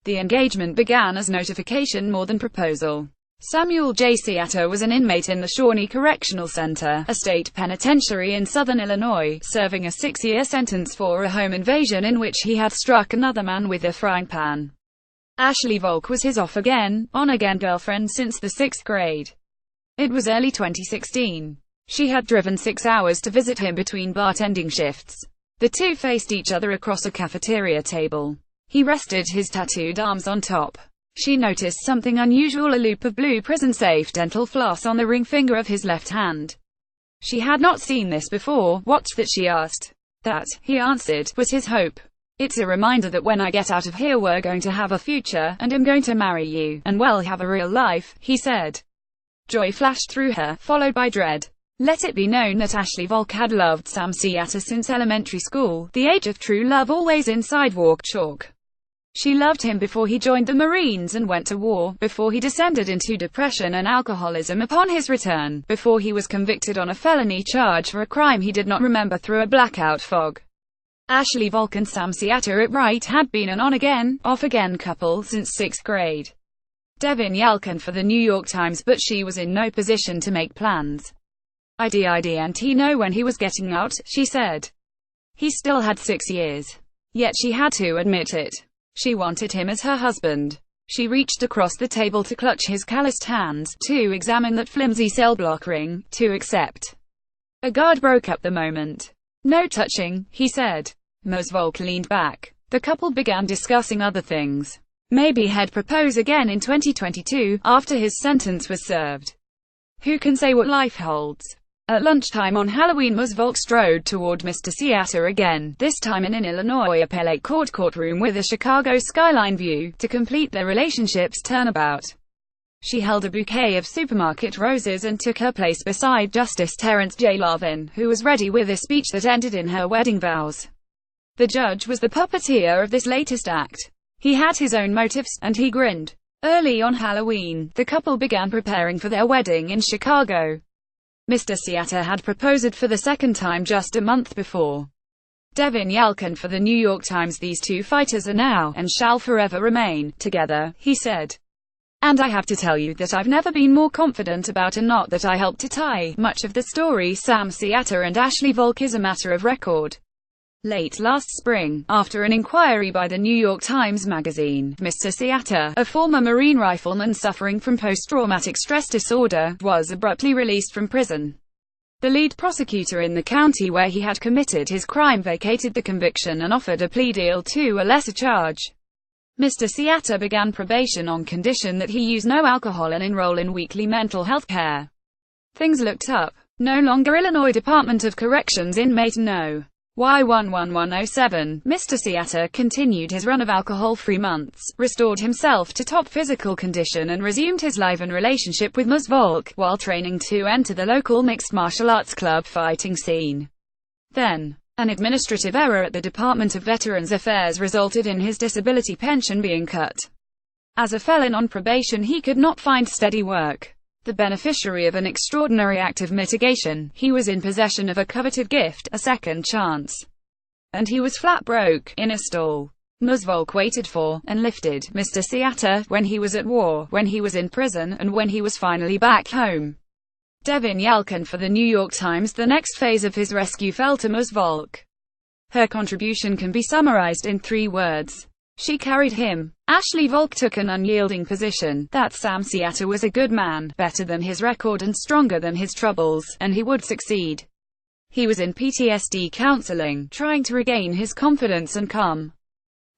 The engagement began as notification more than proposal. Samuel J. Seatter was an inmate in the Shawnee Correctional Center, a state penitentiary in southern Illinois, serving a 6-year sentence for a home invasion in which he had struck another man with a frying pan. Ashley Volk was his off-again, on-again girlfriend since the 6th grade. It was early 2016. She had driven 6 hours to visit him between bartending shifts. The two faced each other across a cafeteria table. He rested his tattooed arms on top. She noticed something unusual, a loop of blue prison-safe dental floss on the ring finger of his left hand. She had not seen this before. "What's that?" she asked. "That," he answered, "was his hope. It's a reminder that when I get out of here we're going to have a future, and I'm going to marry you, and well, have a real life," he said. Joy flashed through her, followed by dread. Let it be known that Ashley Volk had loved Sam Seatter since elementary school, the age of true love always in sidewalk chalk. She loved him before he joined the Marines and went to war, before he descended into depression and alcoholism upon his return, before he was convicted on a felony charge for a crime he did not remember through a blackout fog. Ashley Volk and Sam Seatter at Wright had been an on-again, off-again couple since 6th grade. Devin Yelkin for the New York Times, but she was in no position to make plans. I didn't know when he was getting out, she said. He still had 6 years. Yet she had to admit it. She wanted him as her husband. She reached across the table to clutch his calloused hands, to examine that flimsy cell block ring, to accept. A guard broke up the moment. "No touching," he said. Ms. Volk leaned back. The couple began discussing other things. Maybe he'd propose again in 2022, after his sentence was served. Who can say what life holds? At lunchtime on Halloween, Ms. Volk strode toward Mr. Seatter again, this time in an Illinois appellate court courtroom with a Chicago skyline view, to complete their relationship's turnabout. She held a bouquet of supermarket roses and took her place beside Justice Terrence J. Lavin, who was ready with a speech that ended in her wedding vows. The judge was the puppeteer of this latest act. He had his own motives, and he grinned. Early on Halloween, the couple began preparing for their wedding in Chicago. Mr. Seatter had proposed for the second time just a month before. Devin Yelkin for the New York Times. These two fighters are now, and shall forever remain, together, he said. And I have to tell you that I've never been more confident about a knot that I helped to tie. Much of the story Sam Seatter and Ashley Volk is a matter of record. Late last spring, after an inquiry by the New York Times Magazine, Mr. Seatter, a former Marine rifleman suffering from post-traumatic stress disorder, was abruptly released from prison. The lead prosecutor in the county where he had committed his crime vacated the conviction and offered a plea deal to a lesser charge. Mr. Seatter began probation on condition that he use no alcohol and enroll in weekly mental health care. Things looked up. No longer Illinois Department of Corrections inmate No. Y11107, Mr. Seatter continued his run of alcohol-free months, restored himself to top physical condition and resumed his live-in relationship with Ms. Volk, while training to enter the local mixed martial arts club fighting scene. Then, an administrative error at the Department of Veterans Affairs resulted in his disability pension being cut. As a felon on probation, he could not find steady work. The beneficiary of an extraordinary act of mitigation, he was in possession of a coveted gift, a second chance. And he was flat broke, in a stall. Ms. Volk waited for, and lifted, Mr. Seatter, when he was at war, when he was in prison, and when he was finally back home. Devin Yelkin for the New York Times. The next phase of his rescue fell to Ms. Volk. Her contribution can be summarized in 3 words. She carried him. Ashley Volk took an unyielding position, that Sam Seatter was a good man, better than his record and stronger than his troubles, and he would succeed. He was in PTSD counseling, trying to regain his confidence and calm.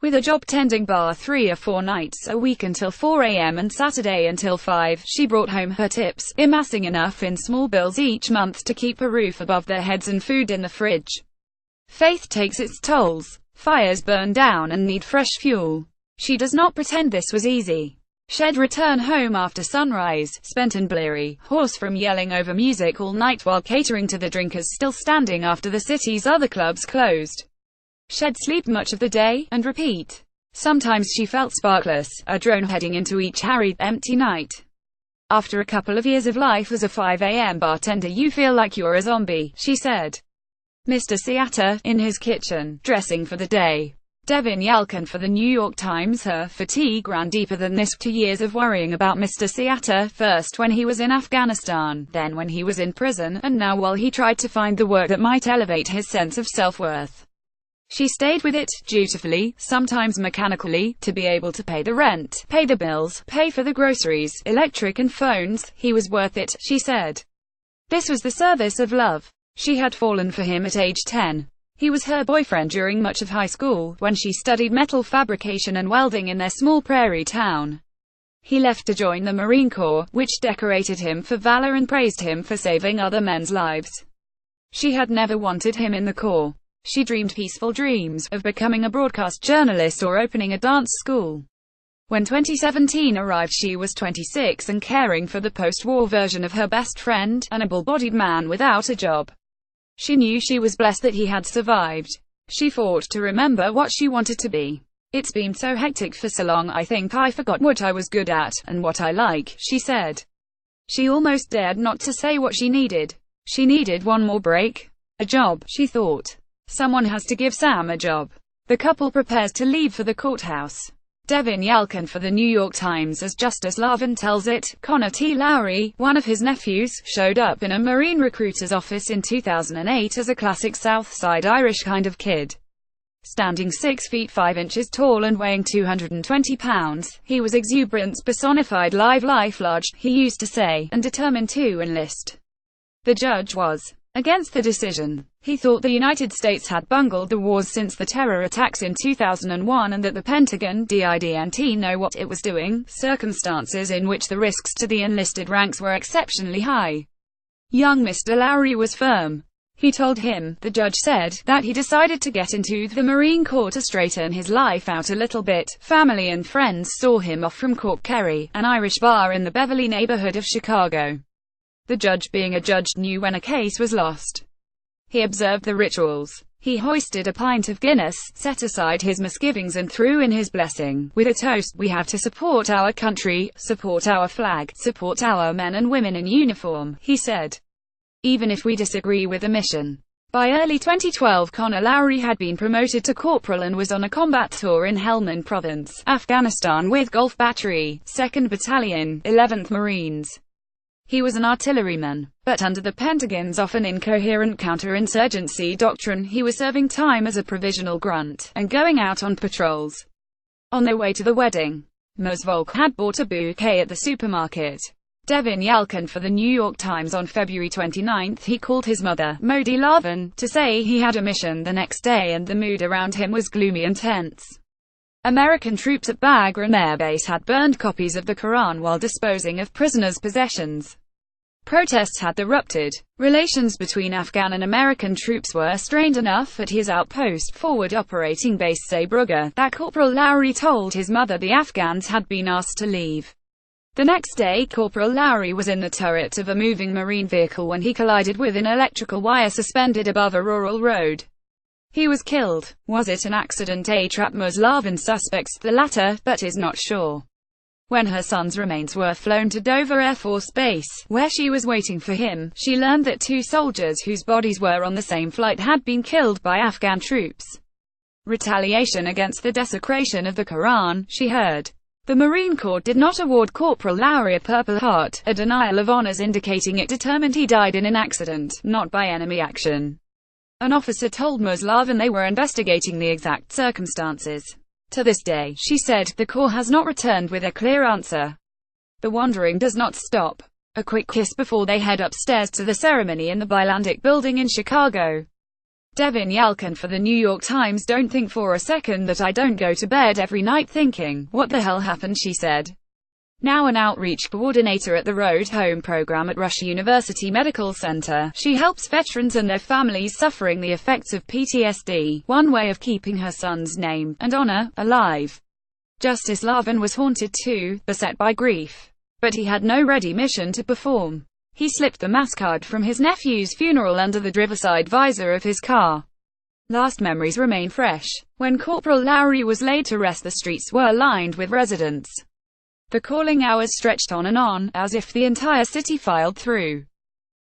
With a job tending bar 3 or 4 nights a week until 4 a.m. and Saturday until 5, she brought home her tips, amassing enough in small bills each month to keep a roof above their heads and food in the fridge. Faith takes its tolls. Fires burn down and need fresh fuel. She does not pretend this was easy. She'd return home after sunrise, spent and bleary, hoarse from yelling over music all night while catering to the drinkers still standing after the city's other clubs closed. She'd sleep much of the day, and repeat. Sometimes she felt sparkless, a drone heading into each harried, empty night. After a couple of years of life as a 5 a.m. bartender you feel like you're a zombie, she said. Mr. Seatter, in his kitchen, dressing for the day. Devin Yelkin for the New York Times. Her fatigue ran deeper than this. 2 years of worrying about Mr. Seatter, first when he was in Afghanistan, then when he was in prison, and now while he tried to find the work that might elevate his sense of self-worth. She stayed with it, dutifully, sometimes mechanically, to be able to pay the rent, pay the bills, pay for the groceries, electric and phones. He was worth it, she said. This was the service of love. She had fallen for him at age 10. He was her boyfriend during much of high school, when she studied metal fabrication and welding in their small prairie town. He left to join the Marine Corps, which decorated him for valor and praised him for saving other men's lives. She had never wanted him in the Corps. She dreamed peaceful dreams, of becoming a broadcast journalist or opening a dance school. When 2017 arrived, she was 26 and caring for the post-war version of her best friend, an able-bodied man without a job. She knew she was blessed that he had survived. She fought to remember what she wanted to be. It's been so hectic for so long, I think I forgot what I was good at, and what I like, she said. She almost dared not to say what she needed. She needed one more break. A job, she thought. Someone has to give Sam a job. The couple prepares to leave for the courthouse. Devin Yelkin for the New York Times. As Justice Lavin tells it, Connor T. Lowry, one of his nephews, showed up in a Marine recruiter's office in 2008 as a classic South Side Irish kind of kid. Standing 6 feet 5 inches tall and weighing 220 pounds, he was exuberance personified, live life large, he used to say, and determined to enlist. The judge was against the decision. He thought the United States had bungled the wars since the terror attacks in 2001 and that the Pentagon didn't know what it was doing, circumstances in which the risks to the enlisted ranks were exceptionally high. Young Mr. Lowry was firm. He told him, the judge said, that he decided to get into the Marine Corps to straighten his life out a little bit. Family and friends saw him off from Corp Kerry, an Irish bar in the Beverly neighborhood of Chicago. The judge, being a judge, knew when a case was lost. He observed the rituals. He hoisted a pint of Guinness, set aside his misgivings and threw in his blessing, with a toast. We have to support our country, support our flag, support our men and women in uniform, he said. Even if we disagree with the mission. By early 2012, Connor Lowry had been promoted to corporal and was on a combat tour in Helmand Province, Afghanistan with Gulf Battery, 2nd Battalion, 11th Marines. He was an artilleryman, but under the Pentagon's often incoherent counterinsurgency doctrine, he was serving time as a provisional grunt, and going out on patrols. On their way to the wedding, Mose Volk had bought a bouquet at the supermarket. Devin Yelkin for the New York Times. On February 29, he called his mother, Modi Lavin, to say he had a mission the next day and the mood around him was gloomy and tense. American troops at Bagram Air Base had burned copies of the Quran while disposing of prisoners' possessions. Protests had erupted. Relations between Afghan and American troops were strained enough at his outpost, Forward Operating Base Zeebrugge, that Corporal Lowry told his mother the Afghans had been asked to leave. The next day, Corporal Lowry was in the turret of a moving Marine vehicle when he collided with an electrical wire suspended above a rural road. He was killed. Was it an accident? A trap? Mose Lavin suspects the latter, but is not sure. When her son's remains were flown to Dover Air Force Base, where she was waiting for him, she learned that 2 soldiers whose bodies were on the same flight had been killed by Afghan troops. Retaliation against the desecration of the Quran, she heard. The Marine Corps did not award Corporal Lowry a Purple Heart, a denial of honors indicating it determined he died in an accident, not by enemy action. An officer told Mose Lavin they were investigating the exact circumstances. To this day, she said, the Corps has not returned with a clear answer. The wandering does not stop. A quick kiss before they head upstairs to the ceremony in the Bilandic building in Chicago. Devin Yelkin for the New York Times. Don't think for a second that I don't go to bed every night thinking, what the hell happened, she said. Now an outreach coordinator at the Road Home program at Rush University Medical Center, she helps veterans and their families suffering the effects of PTSD, one way of keeping her son's name and honor alive. Justice Lavin was haunted too, beset by grief. But he had no ready mission to perform. He slipped the mass card from his nephew's funeral under the driver's visor of his car. Last memories remain fresh. When Corporal Lowry was laid to rest, the streets were lined with residents. The calling hours stretched on, as if the entire city filed through.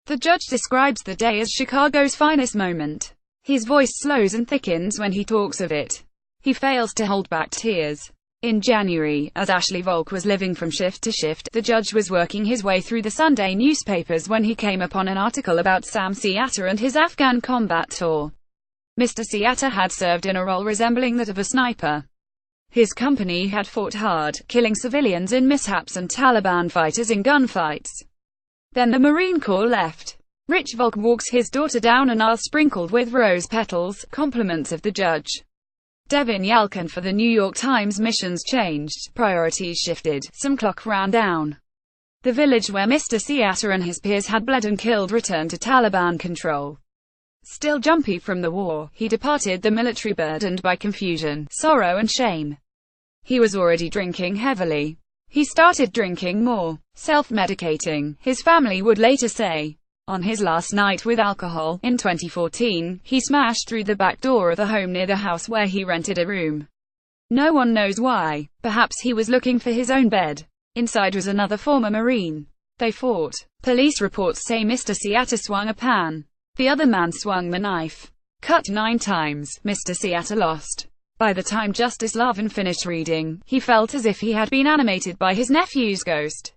The judge describes the day as Chicago's finest moment. His voice slows and thickens when he talks of it. He fails to hold back tears. In January, as Ashley Volk was living from shift to shift, the judge was working his way through the Sunday newspapers when he came upon an article about Sam Siatta and his Afghan combat tour. Mr. Siatta had served in a role resembling that of a sniper. His company had fought hard, killing civilians in mishaps and Taliban fighters in gunfights. Then the Marine Corps left. Rich Volk walks his daughter down an aisle sprinkled with rose petals, compliments of the judge. Devin Yalkin for the New York Times. Missions changed, priorities shifted, some clock ran down. The village where Mr. Siatta and his peers had bled and killed returned to Taliban control. Still jumpy from the war, he departed the military burdened by confusion, sorrow and shame. He was already drinking heavily. He started drinking more, self-medicating, his family would later say. On his last night with alcohol, in 2014, he smashed through the back door of the home near the house where he rented a room. No one knows why. Perhaps he was looking for his own bed. Inside was another former Marine. They fought. Police reports say Mr. Siatta swung a pan. The other man swung the knife. Cut 9 times, Mr. Siatta lost. By the time Justice Lavin finished reading, he felt as if he had been animated by his nephew's ghost.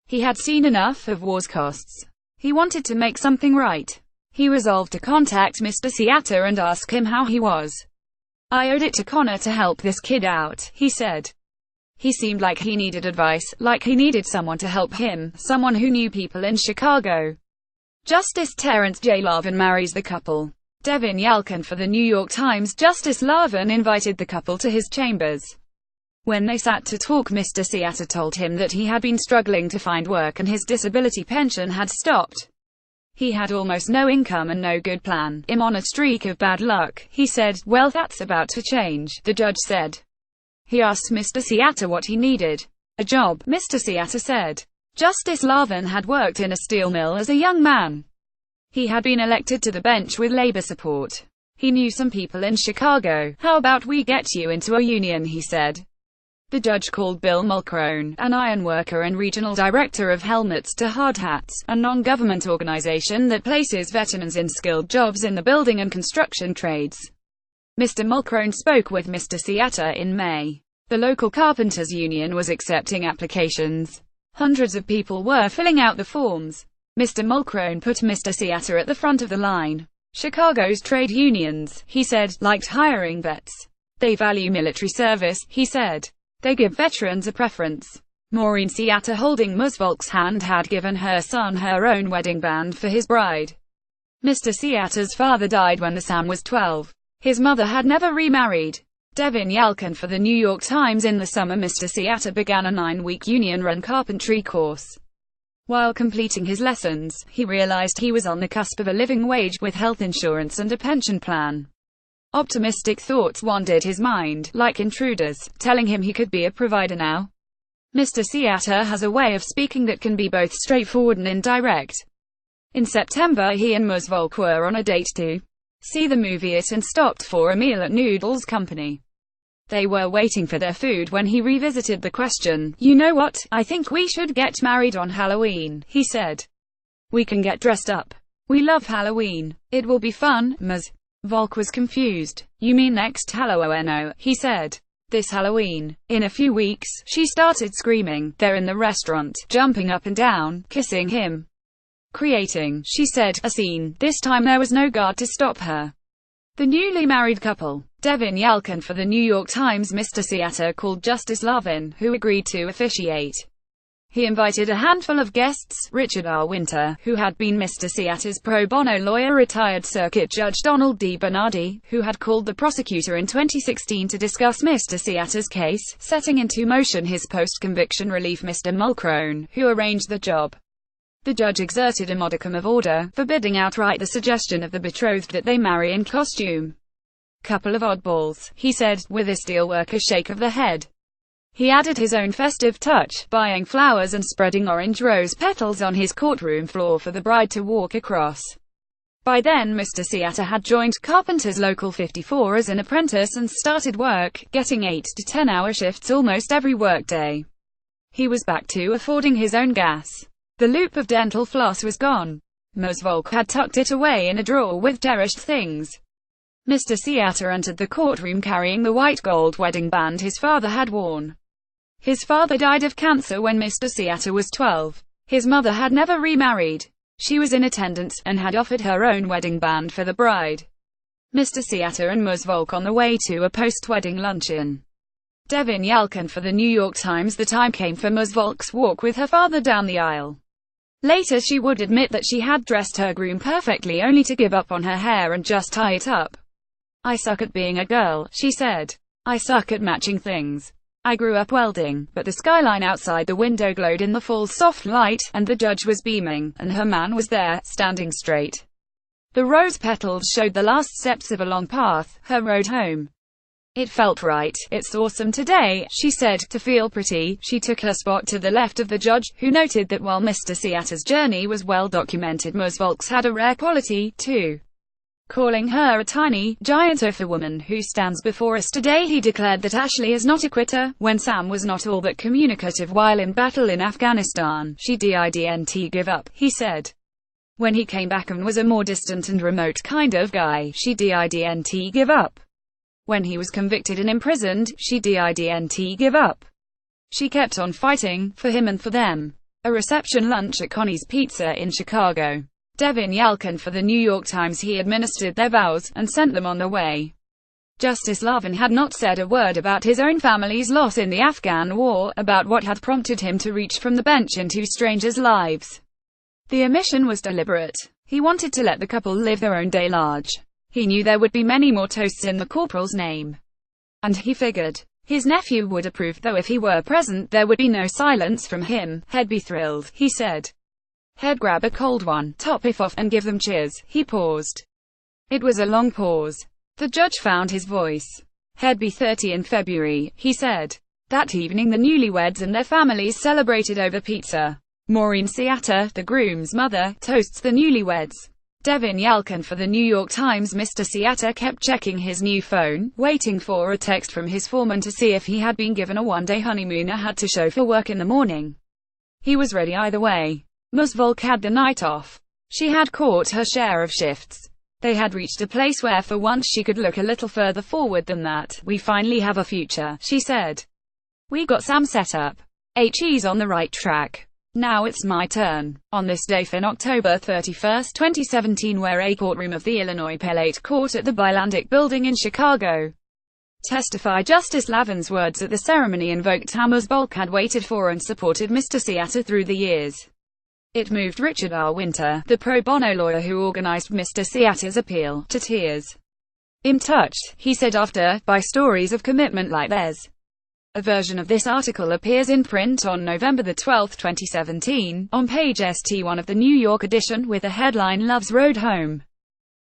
He had seen enough of war's costs. He wanted to make something right. He resolved to contact Mr. Siatta and ask him how he was. I owed it to Connor to help this kid out, he said. He seemed like he needed advice, like he needed someone to help him, someone who knew people in Chicago. Justice Terrence J. Lavin marries the couple. Devin Yalkin for the New York Times. Justice Lavin invited the couple to his chambers. When they sat to talk, Mr. Siatta told him that he had been struggling to find work and his disability pension had stopped. He had almost no income and no good plan. "I'm on a streak of bad luck," he said. "Well, that's about to change," the judge said. He asked Mr. Siatta what he needed. "A job," Mr. Siatta said. Justice Lavin had worked in a steel mill as a young man. He had been elected to the bench with labor support. He knew some people in Chicago. "How about we get you into a union," he said. The judge called Bill Mulcrone, an ironworker and regional director of Helmets to Hard Hats, a non-government organization that places veterans in skilled jobs in the building and construction trades. Mr. Mulcrone spoke with Mr. Siatta in May. The local carpenters union was accepting applications. Hundreds of people were filling out the forms. Mr. Mulcrone put Mr. Siatta at the front of the line. "Chicago's trade unions," he said, "liked hiring vets. They value military service," he said. "They give veterans a preference." Maureen Siatta, holding Ms. Volk's hand, had given her son her own wedding band for his bride. Mr. Siatta's father died when the Sam was 12. His mother had never remarried. Devin Yalkin for the New York Times. In the summer, Mr. Siatta began a 9-week union-run carpentry course. While completing his lessons, he realized he was on the cusp of a living wage, with health insurance and a pension plan. Optimistic thoughts wandered his mind, like intruders, telling him he could be a provider now. Mr. Siatta has a way of speaking that can be both straightforward and indirect. In September, he and Ms. Volk were on a date to see the movie It and stopped for a meal at Noodles Company. They were waiting for their food when he revisited the question. "You know what, I think we should get married on Halloween," he said. "We can get dressed up. We love Halloween. It will be fun." Ms. Volk was confused. "You mean next Halloween?" he said. "This Halloween. In a few weeks." She started screaming. "They're in the restaurant, jumping up and down, kissing him. Creating," she said, "a scene." This time there was no guard to stop her. The newly married couple. Devin Yalkin for the New York Times. Mr. Siatta called Justice Lavin, who agreed to officiate. He invited a handful of guests: Richard R. Winter, who had been Mr. Siatta's pro bono lawyer; retired Circuit Judge Donald D. Bernardi, who had called the prosecutor in 2016 to discuss Mr. Siatta's case, setting into motion his post-conviction relief; Mr. Mulcrone, who arranged the job. The judge exerted a modicum of order, forbidding outright the suggestion of the betrothed that they marry in costume. "Couple of oddballs," he said, with a steelworker shake of the head. He added his own festive touch, buying flowers and spreading orange rose petals on his courtroom floor for the bride to walk across. By then Mr. Siatta had joined Carpenter's Local 54 as an apprentice and started work, getting 8 to 10-hour shifts almost every workday. He was back to affording his own gas. The loop of dental floss was gone. Ms. Volk had tucked it away in a drawer with cherished things. Mr. Seatter entered the courtroom carrying the white gold wedding band his father had worn. His father died of cancer when Mr. Seatter was 12. His mother had never remarried. She was in attendance, and had offered her own wedding band for the bride. Mr. Seatter and Ms. Volk on the way to a post-wedding luncheon. Devin Yelkin for the New York Times. The time came for Ms. Volk's walk with her father down the aisle. Later she would admit that she had dressed her groom perfectly only to give up on her hair and just tie it up. "I suck at being a girl," she said. "I suck at matching things. I grew up welding," but the skyline outside the window glowed in the fall soft light, and the judge was beaming, and her man was there, standing straight. The rose petals showed the last steps of a long path, her road home. "It felt right. It's awesome today," she said. To feel pretty, she took her spot to the left of the judge, who noted that while Mr. Seatter's journey was well documented, Ms. Volk's had a rare quality, too. Calling her a tiny, giant of a woman who stands before us today, he declared that Ashley is not a quitter. When Sam was not all that communicative while in battle in Afghanistan, she didn't give up, he said. When he came back and was a more distant and remote kind of guy, she didn't give up. When he was convicted and imprisoned, she didn't give up. She kept on fighting, for him and for them. A reception lunch at Connie's Pizza in Chicago. Devin Yelkin for the New York Times. He administered their vows, and sent them on their way. Justice Lavin had not said a word about his own family's loss in the Afghan war, about what had prompted him to reach from the bench into strangers' lives. The omission was deliberate. He wanted to let the couple live their own day large. He knew there would be many more toasts in the corporal's name. And he figured his nephew would approve, though if he were present there would be no silence from him. "He'd be thrilled," he said. "He'd grab a cold one, top it off, and give them cheers." He paused. It was a long pause. The judge found his voice. "He'd be 30 in February," he said. That evening the newlyweds and their families celebrated over pizza. Maureen Seatter, the groom's mother, toasts the newlyweds. Devin Yelkin for the New York Times. Mr. Seatter kept checking his new phone, waiting for a text from his foreman to see if he had been given a one-day honeymoon or had to show for work in the morning. He was ready either way. Ms. Volk had the night off. She had caught her share of shifts. They had reached a place where for once she could look a little further forward than that. "We finally have a future," she said. "We got Sam set up. He's on the right track. Now it's my turn." On this day in October 31, 2017, where a courtroom of the Illinois Appellate Court at the Bilandic Building in Chicago testified, Justice Lavin's words at the ceremony invoked how Ms. Volk had waited for and supported Mr. Seatter through the years. It moved Richard R. Winter, the pro bono lawyer who organized Mr. Seatter's appeal, to tears. "I'm touched," he said after, "by stories of commitment like theirs." A version of this article appears in print on November 12, 2017, on page ST1 of the New York edition, with the headline "Love's Road Home."